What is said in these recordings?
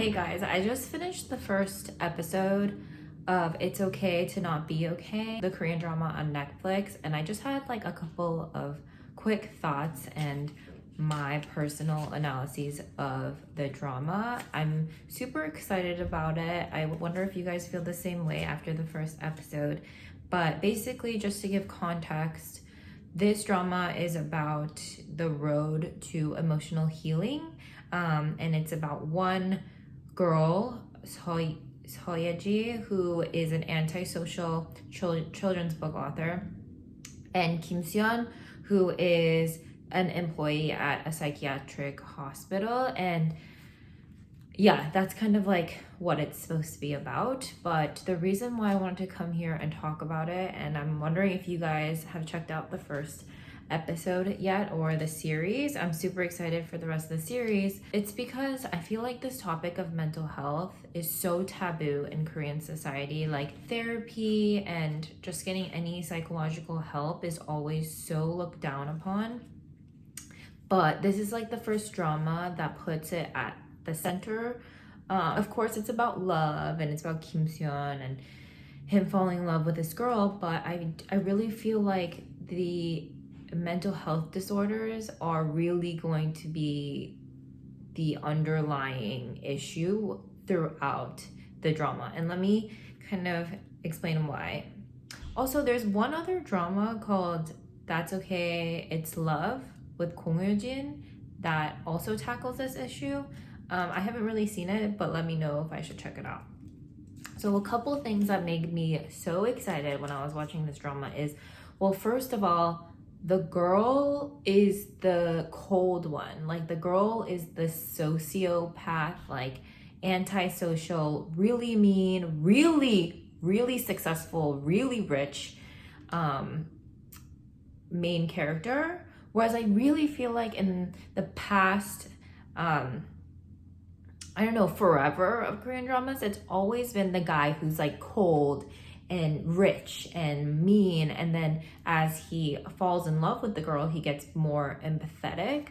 Hey guys, I just finished the first episode of It's Okay to Not Be Okay, the Korean drama on Netflix, and I just had like a couple of quick thoughts and my personal analyses of the drama. I'm super excited about it. I wonder if you guys feel the same way after the first episode. But basically, just to give context, this drama is about the road to emotional healing, and it's about one girl, Seo Ye Ji, who is an antisocial children's book author, and Kim Soo Hyun, who is an employee at a psychiatric hospital. And yeah, that's kind of like what it's supposed to be about. But the reason why I wanted to come here and talk about it, and I'm wondering if you guys have checked out the first episode yet or the series. I'm super excited for the rest of the series. It's because I feel like this topic of mental health is so taboo in Korean society. Like therapy and just getting any psychological help is always so looked down upon. But this is like the first drama that puts it at the center. Of course, it's about love and it's about Kim Soo Hyun and him falling in love with this girl, but I really feel like the mental health disorders are really going to be the underlying issue throughout the drama. And let me kind of explain why. Also, there's one other drama called That's Okay, It's Love with Kong Yoo-jin that also tackles this issue. I haven't really seen it, but let me know if I should check it out. So a couple things that made me so excited when I was watching this drama is, well, first of all, the girl is the cold one. Like the girl is the sociopath, like antisocial, really mean, really successful, really rich main character. Whereas I really feel like in the past, I don't know, forever of Korean dramas, it's always been the guy who's like cold and rich and mean, and then as he falls in love with the girl, he gets more empathetic.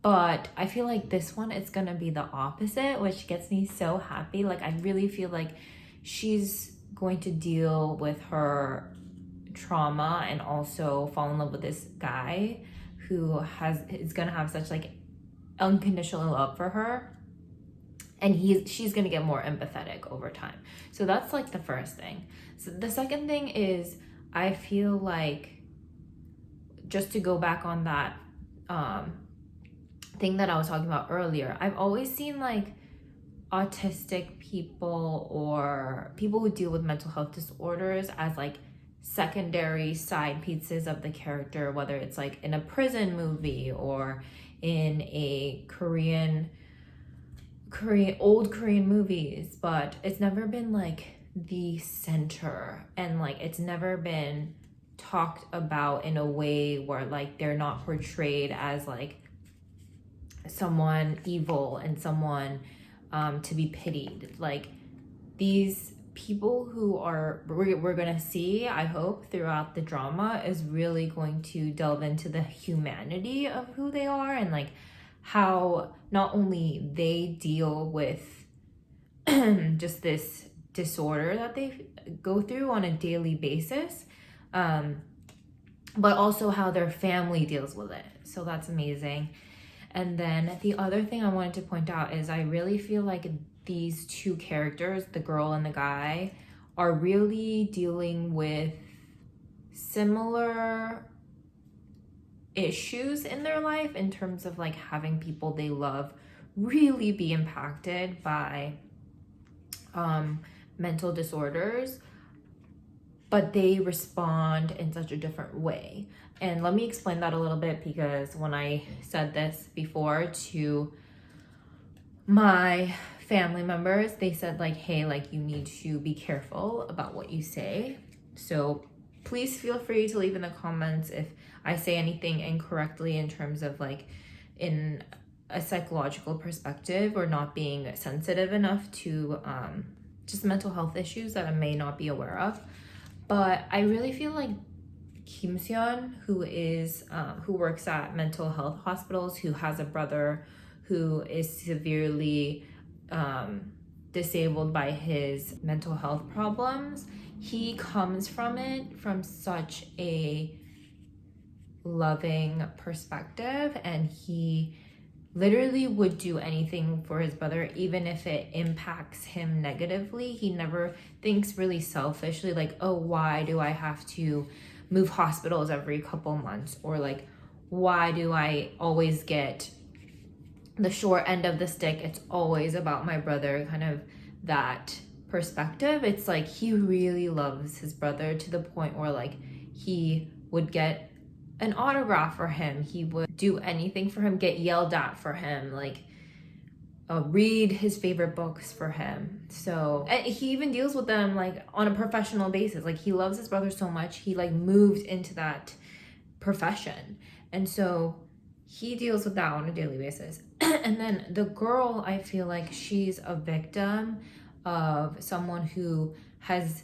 But I feel like this one, it's gonna be the opposite, which gets me so happy. Like I really feel like she's going to deal with her trauma and also fall in love with this guy who is gonna have such like unconditional love for her, and she's gonna get more empathetic over time. So that's like the first thing. So the second thing is, I feel like, just to go back on that thing that I was talking about earlier, I've always seen like autistic people or people who deal with mental health disorders as like secondary side pieces of the character, whether it's like in a prison movie or in a old Korean movies, but it's never been like the center, and like it's never been talked about in a way where like they're not portrayed as like someone evil and someone to be pitied. Like these people who we're gonna see, I hope, throughout the drama is really going to delve into the humanity of who they are, and like how not only they deal with just this disorder that they go through on a daily basis, but also how their family deals with it. So that's amazing. And then the other thing I wanted to point out is I really feel like these two characters, the girl and the guy, are really dealing with similar issues in their life in terms of like having people they love really be impacted by mental disorders, but they respond in such a different way. And let me explain that a little bit, because when I said this before to my family members, they said like, hey, like you need to be careful about what you say. So please feel free to leave in the comments if I say anything incorrectly in terms of like in a psychological perspective, or not being sensitive enough to just mental health issues that I may not be aware of. But I really feel like Kim Soo Hyun, who works at mental health hospitals, who has a brother who is severely disabled by his mental health problems, he comes from it from such a loving perspective, and he literally would do anything for his brother, even if it impacts him negatively. He never thinks really selfishly, like, oh, why do I have to move hospitals every couple months, or like, why do I always get the short end of the stick? It's always about my brother, kind of that perspective. It's like he really loves his brother to the point where like he would get an autograph for him, he would do anything for him, get yelled at for him, like read his favorite books for him. So he even deals with them like on a professional basis. Like he loves his brother so much, he like moved into that profession, and so he deals with that on a daily basis. And then the girl, I feel like she's a victim of someone who has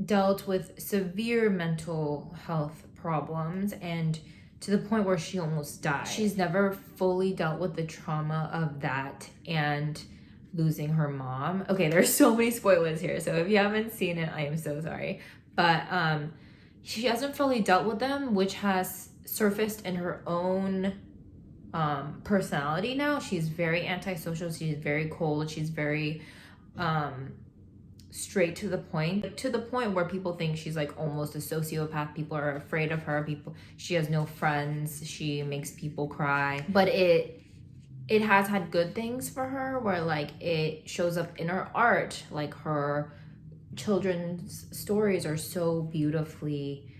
dealt with severe mental health problems, and to the point where she almost died. She's never fully dealt with the trauma of that and losing her mom. Okay, there's so many spoilers here, so if you haven't seen it, I am so sorry. But she hasn't fully dealt with them, which has surfaced in her own personality now. She's very antisocial, she's very cold, she's very straight to the point where people think she's like almost a sociopath. People are afraid of her. She has no friends, she makes people cry. But it has had good things for her, where like it shows up in her art. Like her children's stories are so beautifully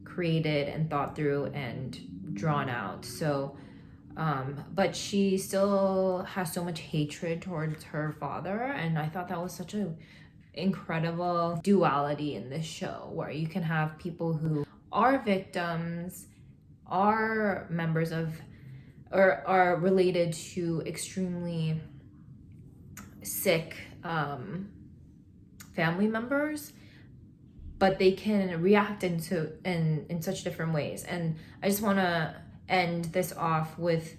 created and thought through and drawn out. So but she still has so much hatred towards her father, and I thought that was such a incredible duality in this show, where you can have people who are victims, are members of, or are related to extremely sick family members, but they can react in such different ways. And I just want to end this off with,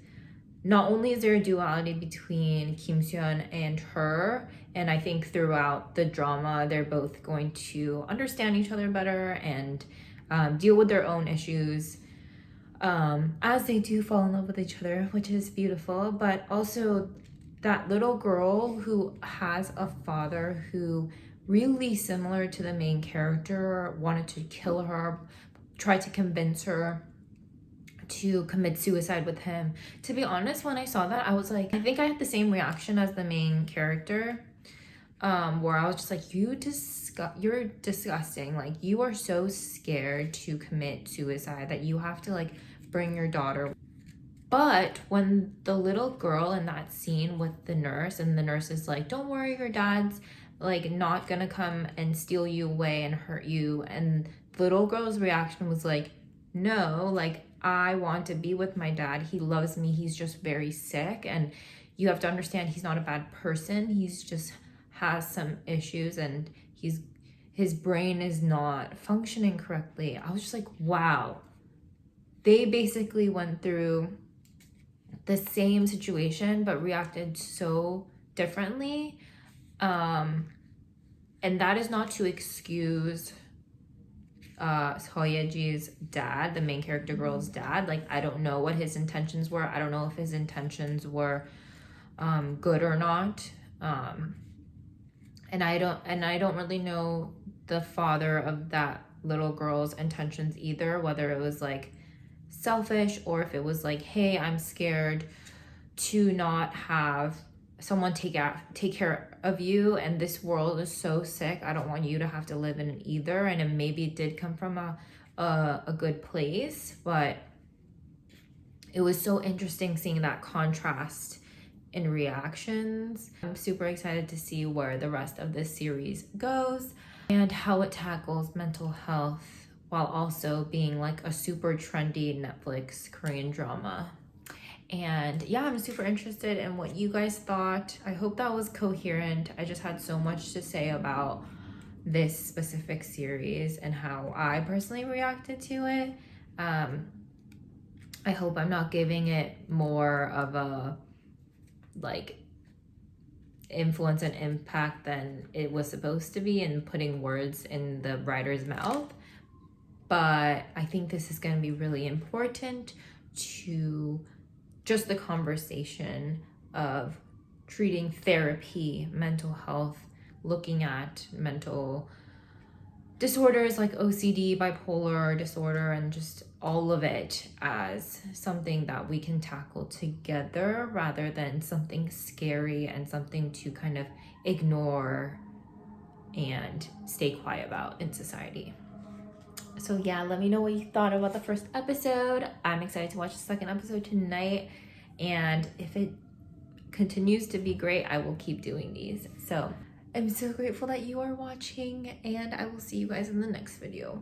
not only is there a duality between Kim Soo Hyun and her, and I think throughout the drama they're both going to understand each other better and deal with their own issues as they do fall in love with each other, which is beautiful. But also that little girl who has a father who, really similar to the main character, wanted to kill her, tried to convince her to commit suicide with him. To be honest, when I saw that, I was like, I think I had the same reaction as the main character, where I was just like, you're disgusting. Like, you are so scared to commit suicide that you have to like bring your daughter. But when the little girl in that scene with the nurse, and the nurse is like, don't worry, your dad's like not gonna come and steal you away and hurt you, and the little girl's reaction was like, no, like, I want to be with my dad. He loves me. He's just very sick. And you have to understand, he's not a bad person. He's just has some issues, and his brain is not functioning correctly. I was just like, wow. They basically went through the same situation, but reacted so differently. And that is not to excuse Seo Ye Ji's dad, the main character girl's dad. Like, I don't know what his intentions were. I don't know if his intentions were good or not. And I don't really know the father of that little girl's intentions either, whether it was like selfish, or if it was like, hey, I'm scared to not have someone take care of you, and this world is so sick, I don't want you to have to live in it either. And it maybe did come from a good place, but it was so interesting seeing that contrast in reactions. I'm super excited to see where the rest of this series goes and how it tackles mental health while also being like a super trendy Netflix Korean drama. And yeah, I'm super interested in what you guys thought. I hope that was coherent. I just had so much to say about this specific series and how I personally reacted to it. I hope I'm not giving it more of a like influence and impact than it was supposed to be in putting words in the writer's mouth. But I think this is going to be really important to just the conversation of treating therapy, mental health, looking at mental disorders like OCD, bipolar disorder, and just all of it as something that we can tackle together rather than something scary and something to kind of ignore and stay quiet about in society. So yeah, let me know what you thought about the first episode. I'm excited to watch the second episode tonight, and if it continues to be great, I will keep doing these. So I'm so grateful that you are watching, and I will see you guys in the next video.